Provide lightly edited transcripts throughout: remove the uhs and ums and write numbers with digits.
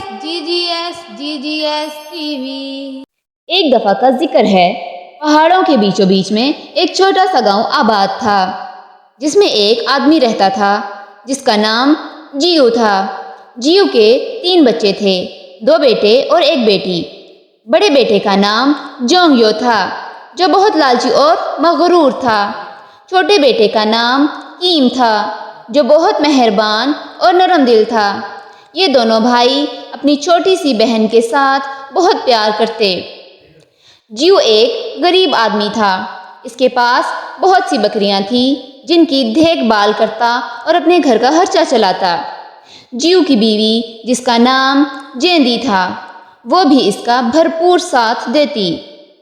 GGS TV। ایک دفعہ کا ذکر ہے، پہاڑوں کے بیچوں بیچ میں ایک چھوٹا سا گاؤں آباد تھا، جس میں ایک آدمی رہتا تھا جس کا نام جیو تھا۔ جیو کے 3 بچے تھے، 2 بیٹے اور 1 بیٹی۔ بڑے بیٹے کا نام جونگیو تھا، جو بہت لالچی اور مغرور تھا۔ چھوٹے بیٹے کا نام کیم تھا، جو بہت مہربان اور نرم دل تھا۔ یہ دونوں بھائی اپنی چھوٹی سی بہن کے ساتھ بہت پیار کرتے۔ جیو ایک غریب آدمی تھا۔ اس کے پاس بہت سی بکریاں تھیں جن کی دیکھ بھال کرتا اور اپنے گھر کا خرچہ چلاتا۔ جیو کی بیوی، جس کا نام جیندی تھا، وہ بھی اس کا بھرپور ساتھ دیتی۔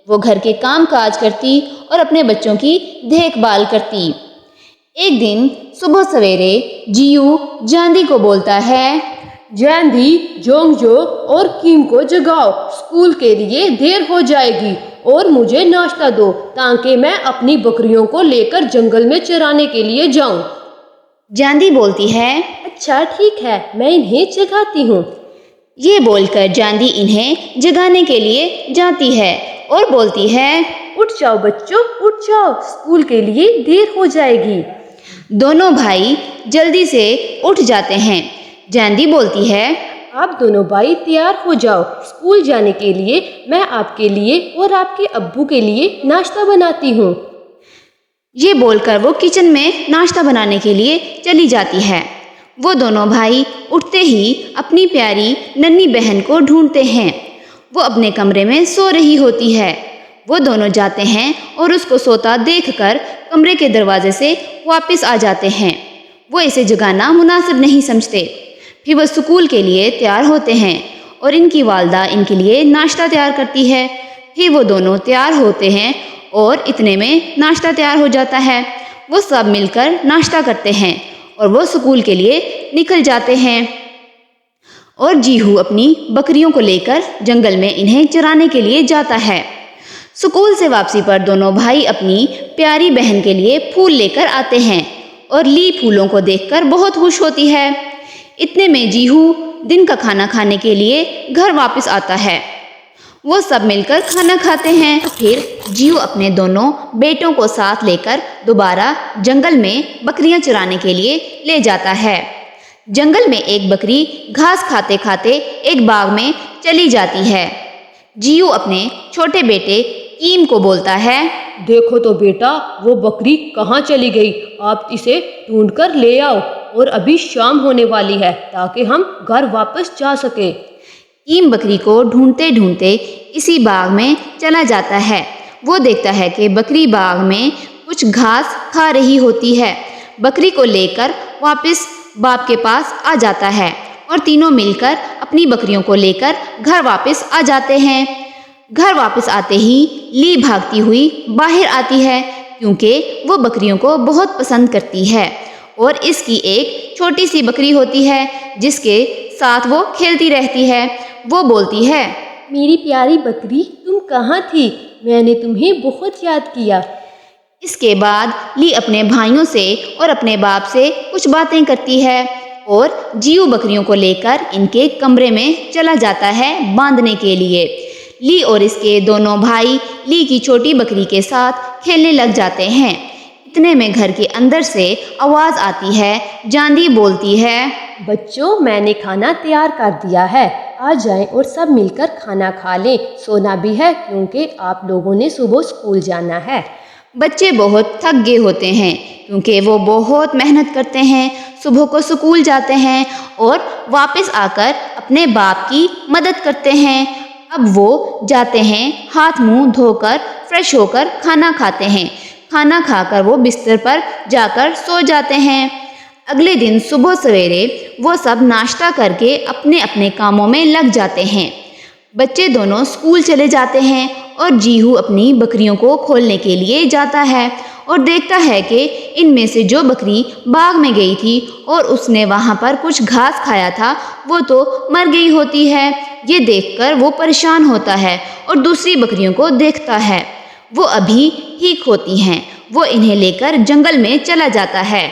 وہ گھر کے کام کاج کرتی اور اپنے بچوں کی دیکھ بھال کرتی۔ ایک دن صبح سویرے جیو جاندی کو بولتا ہے، جیندی، جونگجو اور کیم کو جگاؤ، اسکول کے لیے دیر ہو جائے گی، اور مجھے ناشتہ دو تاکہ میں اپنی بکریوں کو لے کر جنگل میں چرانے کے لیے جاؤں۔ جاندی بولتی ہے، اچھا ٹھیک ہے، میں انہیں جگاتی ہوں۔ یہ بول کر جاندی انہیں جگانے کے لیے جاتی ہے اور بولتی ہے، اٹھ جاؤ بچوں، اٹھ جاؤ، اسکول کے لیے دیر ہو جائے گی۔ دونوں بھائی جلدی سے اٹھ جاتے ہیں۔ جاندی بولتی ہے، آپ دونوں بھائی تیار ہو جاؤ، اسکول جانے کے لیے میں آپ کے لیے اور آپ کے ابو کے لیے ناشتہ بناتی ہوں۔ یہ بول کر وہ کچن میں ناشتہ بنانے کے لیے چلی جاتی ہے۔ وہ دونوں بھائی اٹھتے ہی اپنی پیاری ننھی بہن کو ڈھونڈتے ہیں۔ وہ اپنے کمرے میں سو رہی ہوتی ہے۔ وہ دونوں جاتے ہیں اور اس کو سوتا دیکھ کر کمرے کے دروازے سے واپس آ جاتے ہیں۔ وہ اسے جگانا مناسب نہیں سمجھتے۔ پھر وہ اسکول کے لیے تیار ہوتے ہیں اور ان کی والدہ ان کے لیے ناشتہ تیار کرتی ہے۔ پھر وہ دونوں تیار ہوتے ہیں اور اتنے میں ناشتہ تیار ہو جاتا ہے۔ وہ سب مل کر ناشتہ کرتے ہیں اور وہ اسکول کے لیے نکل جاتے ہیں۔ اور جیہو اپنی بکریوں کو لے کر جنگل میں انہیں چرانے کے لیے جاتا ہے۔ اسکول سے واپسی پر دونوں بھائی اپنی پیاری بہن کے لیے پھول لے کر آتے ہیں اور لی پھولوں کو دیکھ کر بہت خوش ہوتی ہے۔ اتنے میں جیہو دن کا کھانا کھانے کے لیے گھر واپس آتا ہے۔ وہ سب مل کر کھانا کھاتے ہیں۔ پھر جیو اپنے دونوں بیٹوں کو ساتھ لے کر دوبارہ جنگل میں بکریاں چرانے کے لیے لے جاتا ہے۔ جنگل میں ایک بکری گھاس کھاتے کھاتے ایک باغ میں چلی جاتی ہے۔ جیو اپنے چھوٹے بیٹے کیم کو بولتا ہے، دیکھو تو بیٹا، وہ بکری کہاں چلی گئی؟ آپ اسے ڈھونڈ کر لے آؤ، اور ابھی شام ہونے والی ہے تاکہ ہم گھر واپس جا سکیں۔ کیم بکری کو ڈھونڈتے ڈھونڈتے اسی باغ میں چلا جاتا ہے۔ وہ دیکھتا ہے کہ بکری باغ میں کچھ گھاس کھا رہی ہوتی ہے۔ بکری کو لے کر واپس باپ کے پاس آ جاتا ہے اور تینوں مل کر اپنی بکریوں کو لے کر گھر واپس آ جاتے ہیں۔ گھر واپس آتے ہی لی بھاگتی ہوئی باہر آتی ہے، کیونکہ وہ بکریوں کو بہت پسند کرتی ہے اور اس کی ایک چھوٹی سی بکری ہوتی ہے جس کے ساتھ وہ کھیلتی رہتی ہے۔ وہ بولتی ہے، میری پیاری بکری، تم کہاں تھی؟ میں نے تمہیں بہت یاد کیا۔ اس کے بعد لی اپنے بھائیوں سے اور اپنے باپ سے کچھ باتیں کرتی ہے اور جیو بکریوں کو لے کر ان کے کمرے میں چلا جاتا ہے باندھنے کے لیے۔ لی اور اس کے دونوں بھائی لی کی چھوٹی بکری کے ساتھ کھیلنے لگ جاتے ہیں۔ اتنے میں گھر کے اندر سے آواز آتی ہے۔ جاندی بولتی ہے، بچوں، میں نے کھانا تیار کر دیا ہے، آ جائیں اور سب مل کر کھانا کھا لیں۔ سونا بھی ہے کیونکہ آپ لوگوں نے صبح اسکول جانا ہے۔ بچے بہت تھک گئے ہوتے ہیں کیونکہ وہ بہت محنت کرتے ہیں، صبح کو اسکول جاتے ہیں اور واپس آ کر اپنے باپ کی مدد کرتے ہیں۔ اب وہ جاتے ہیں، ہاتھ منہ دھو کر فریش ہو کر کھانا کھاتے ہیں۔ کھانا کھا کر وہ بستر پر جا کر سو جاتے ہیں۔ اگلے دن صبح سویرے وہ سب ناشتہ کر کے اپنے اپنے کاموں میں لگ جاتے ہیں۔ بچے دونوں اسکول چلے جاتے ہیں اور جیہو اپنی بکریوں کو کھولنے کے لیے جاتا ہے اور دیکھتا ہے کہ ان میں سے جو بکری باغ میں گئی تھی اور اس نے وہاں پر کچھ گھاس کھایا تھا، وہ تو مر گئی ہوتی ہے۔ یہ دیکھ کر وہ پریشان ہوتا ہے اور دوسری بکریوں کو دیکھتا ہے، وہ ابھی ٹھیک ہوتی ہیں۔ وہ انہیں لے کر جنگل میں چلا جاتا ہے۔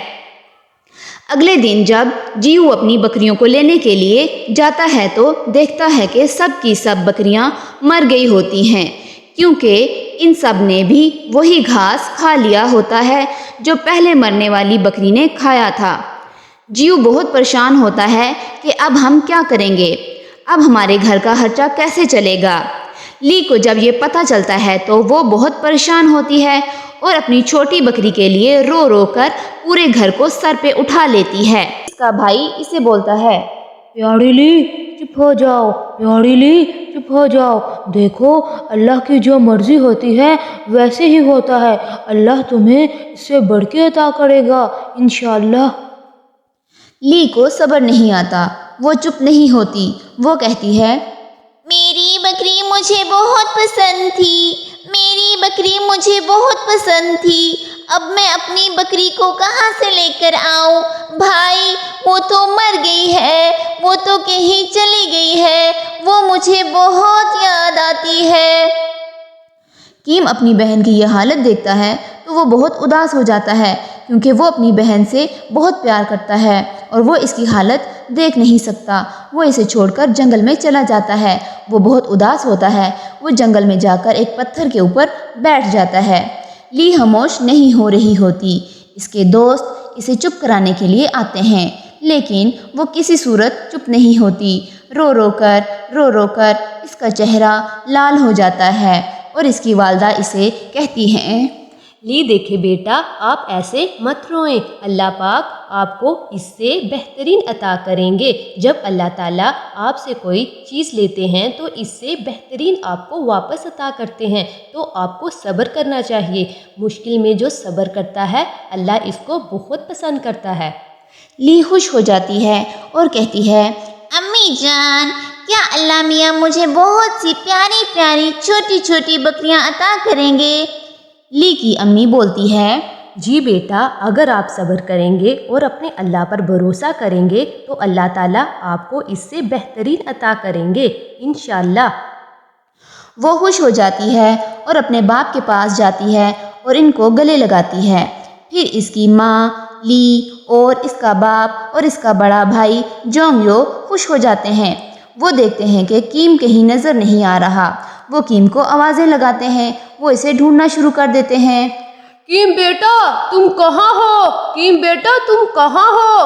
अगले दिन जब जीऊ अपनी बकरियों को लेने के लिए जाता है तो देखता है कि सब की सब बकरियां मर गई होती हैं, क्योंकि इन सब ने भी वही घास खा लिया होता है जो पहले मरने वाली बकरी ने खाया था। जीऊ बहुत परेशान होता है कि अब हम क्या करेंगे, अब हमारे घर का खर्चा कैसे चलेगा। ली को जब ये पता चलता है तो वो बहुत परेशान होती है और अपनी छोटी बकरी के लिए रो रो कर पूरे घर को सर पे उठा लेती है। इसका भाई इसे बोलता है, प्यारी ली चुप हो जाओ, प्यारी ली चुप हो जाओ, देखो अल्लाह की जो मर्जी होती है वैसे ही होता है, अल्लाह तुम्हें इससे बढ़ के अता करेगा इंशाअल्लाह। ली को सब्र नहीं आता, वो चुप नहीं होती। वो कहती है, मेरी बकरी मुझे बहुत पसंद थी, मेरी बकरी मुझे बहुत पसंद थी, अब मैं अपनी बकरी को कहाँ से लेकर आऊँ? भाई वो तो मर गई है, वो तो कहीं चली गई है, वो मुझे बहुत याद आती है। कीम अपनी बहन की यह हालत देखता है तो वो बहुत उदास हो जाता है, क्योंकि वो अपनी बहन से बहुत प्यार करता है और वो इसकी हालत देख नहीं सकता। वो इसे छोड़कर जंगल में चला जाता है। वो बहुत उदास होता है। वो जंगल में जाकर एक पत्थर के ऊपर बैठ जाता है। ली खामोश नहीं हो रही होती। इसके दोस्त इसे चुप कराने के लिए आते हैं, लेकिन वो किसी सूरत चुप नहीं होती। रो रो कर इसका चेहरा लाल हो जाता है और इसकी वालदा इसे कहती हैं, ली देखे बेटा, आप ऐसे मत रोएं, अल्लाह पाक आपको इससे बेहतरीन अता करेंगे। जब अल्लाह ताला आपसे कोई चीज़ लेते हैं तो इससे बेहतरीन आपको वापस अता करते हैं, तो आपको सब्र करना चाहिए। मुश्किल में जो सब्र करता है अल्लाह इसको बहुत पसंद करता है। ली खुश हो जाती है और कहती है, अम्मी जान, क्या अल्लाह मियाँ मुझे बहुत सी प्यारी प्यारी छोटी छोटी बकरियाँ अता करेंगे? ली की अम्मी बोलती है, जी बेटा, अगर आप सब्र करेंगे और अपने अल्लाह पर भरोसा करेंगे तो अल्लाह ताला आपको इससे बेहतरीन अता करेंगे इंशाअल्लाह। वो खुश हो जाती है और अपने बाप के पास जाती है और इनको गले लगाती है। फिर इसकी माँ, ली और इसका बाप और इसका बड़ा भाई जोंगयो खुश हो जाते हैं। वो देखते हैं कि कीम कहीं नज़र नहीं आ रहा। वो कीम को आवाज़ें लगाते हैं। वो इसे ढूंढना शुरू कर देते हैं। कीम बेटा तुम कहाँ हो? कीम बेटा तुम कहाँ हो?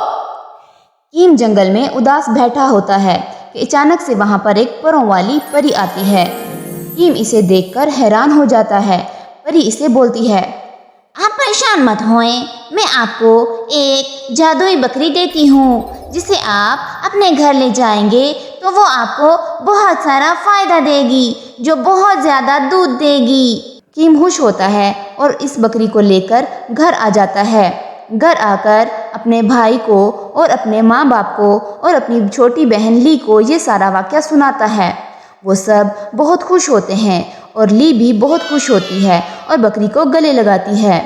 कीम जंगल में उदास बैठा होता है कि अचानक से वहाँ पर एक परों वाली परी आती है। कीम इसे देखकर हैरान हो जाता है। परी इसे बोलती है, आप परेशान मत होएं, मैं आपको एक जादुई बकरी देती हूँ, जिसे आप अपने घर ले जाएंगे तो वो आपको बहुत सारा फ़ायदा देगी, जो बहुत ज़्यादा दूध देगी। कीम खुश होता है और इस बकरी को लेकर घर आ जाता है। घर आकर अपने भाई को और अपने माँ बाप को और अपनी छोटी बहन ली को ये सारा वाक़या सुनाता है। वो सब बहुत खुश होते हैं और ली भी बहुत खुश होती है और बकरी को गले लगाती है।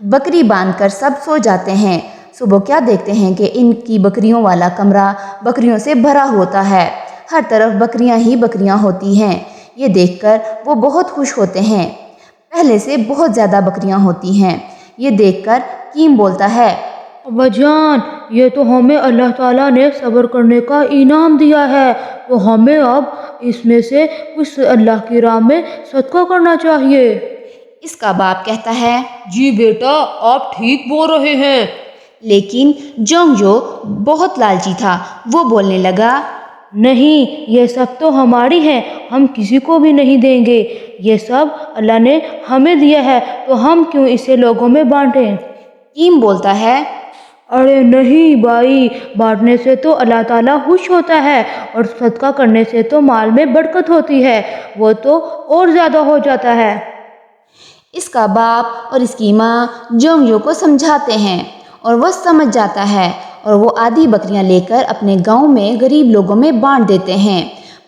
बकरी बांधकर सब सो जाते हैं। सुबह क्या देखते हैं कि इनकी बकरियों वाला कमरा बकरियों से भरा होता है। हर तरफ बकरियां ही बकरियां होती हैं। ये देखकर वो बहुत खुश होते हैं। पहले से बहुत ज़्यादा बकरियां होती हैं। ये देखकर कीम बोलता है, अब्बा जान, ये तो हमें अल्लाह ताला ने सब्र करने का इनाम दिया है, तो हमें अब इसमें से कुछ अल्लाह की राह में सदका करना चाहिए। इसका बाप कहता है, जी बेटा, आप ठीक बोल रहे हैं। लेकिन जोंगजो बहुत लालची था। वो बोलने लगा, नहीं, ये सब तो हमारी है, हम किसी को भी नहीं देंगे। ये सब अल्लाह ने हमें दिया है, तो हम क्यों इसे लोगों में बांटें? कीम बोलता है, अरे नहीं भाई, बांटने से तो अल्लाह ताला खुश होता है और सदका करने से तो माल में बरकत होती है, वो तो और ज़्यादा हो जाता है। इसका बाप और इसकी माँ जोंगजो को समझाते हैं और वो समझ जाता है और वो आधी बकरियां लेकर अपने गांव में गरीब लोगों में बांट देते हैं।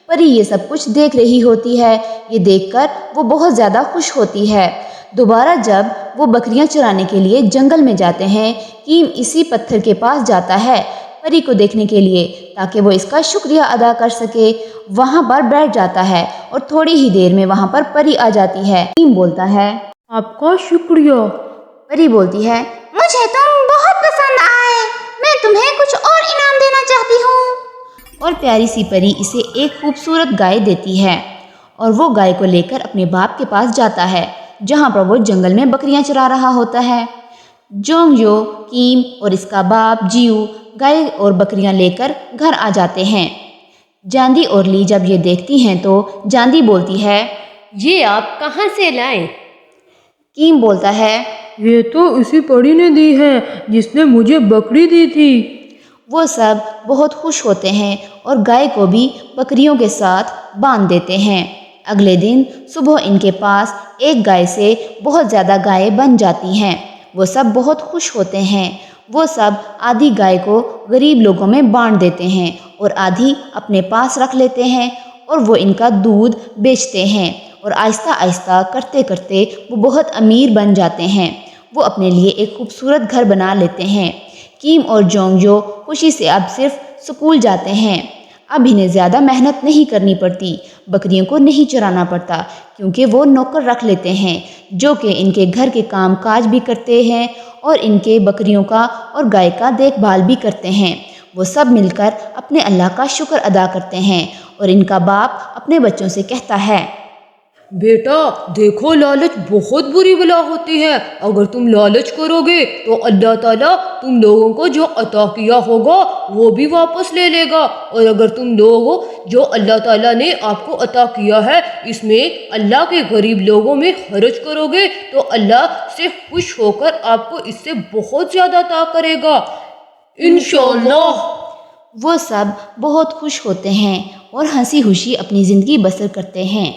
परी ये सब कुछ देख रही होती है। ये देखकर वो बहुत ज़्यादा खुश होती है। दोबारा जब वो बकरियां चराने के लिए जंगल में जाते हैं, कीम इसी पत्थर के पास जाता है परी को देखने के लिए, ताकि वो इसका शुक्रिया अदा कर सके। वहाँ पर बैठ जाता है और थोड़ी ही देर में वहाँ पर परी आ जाती है। कीम बोलता है, आपका शुक्रिया। परी बोलती है, मुझे तुम बहुत पसंद आए, मैं तुम्हें कुछ और इनाम देना चाहती हूँ। और प्यारी सी परी इसे एक खूबसूरत गाय देती है और वो गाय को लेकर अपने बाप के पास जाता है, जहाँ पर वो जंगल में बकरियां चरा रहा होता है। जोंगजो, कीम और इसका बाप जियू गाय और बकरियां लेकर घर आ जाते हैं। जांदी और ली जब ये देखती हैं तो जांदी बोलती है, ये आप कहाँ से लाए? कीम बोलता है, ये तो उसी परी ने दी है जिसने मुझे बकरी दी थी। वो सब बहुत खुश होते हैं और गाय को भी बकरियों के साथ बांध देते हैं। अगले दिन सुबह इनके पास एक गाय से बहुत ज़्यादा गायें बन जाती हैं। वो सब बहुत खुश होते हैं। वो सब आधी गाय को गरीब लोगों में बांट देते हैं और आधी अपने पास रख लेते हैं और वो इनका दूध बेचते हैं और आहिस्ता आहिस्ता करते करते वो बहुत अमीर बन जाते हैं। वो अपने लिए एक खूबसूरत घर बना लेते हैं। कीम और जोंगजो खुशी से अब सिर्फ स्कूल जाते हैं। अब इन्हें ज़्यादा मेहनत नहीं करनी पड़ती, बकरियों को नहीं चराना पड़ता, क्योंकि वो नौकर रख लेते हैं जो कि इनके घर के काम काज भी करते हैं और इनके बकरियों का और गाय का देखभाल भी करते हैं। वो सब मिलकर अपने अल्लाह का शुक्र अदा करते हैं और इनका बाप अपने बच्चों से कहता है, बेटा देखो, लालच बहुत बुरी बला होती है। अगर तुम लालच करोगे तो अल्लाह ताला तुम लोगों को जो अता किया होगा वो भी वापस ले लेगा, और अगर तुम लोग जो अल्लाह ताला ने आपको अता किया है इसमें अल्लाह के गरीब लोगों में खर्च करोगे तो अल्लाह से खुश होकर आपको इससे बहुत ज़्यादा अता करेगा, इंशाअल्लाह। वो सब बहुत खुश होते हैं और हंसी खुशी अपनी ज़िंदगी बसर करते हैं।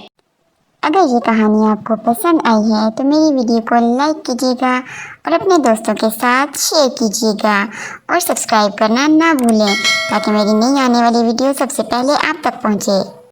अगर ये कहानी आपको पसंद आई है तो मेरी वीडियो को लाइक कीजिएगा और अपने दोस्तों के साथ शेयर कीजिएगा और सब्सक्राइब करना ना भूलें ताकि मेरी नई आने वाली वीडियो सबसे पहले आप तक पहुंचे।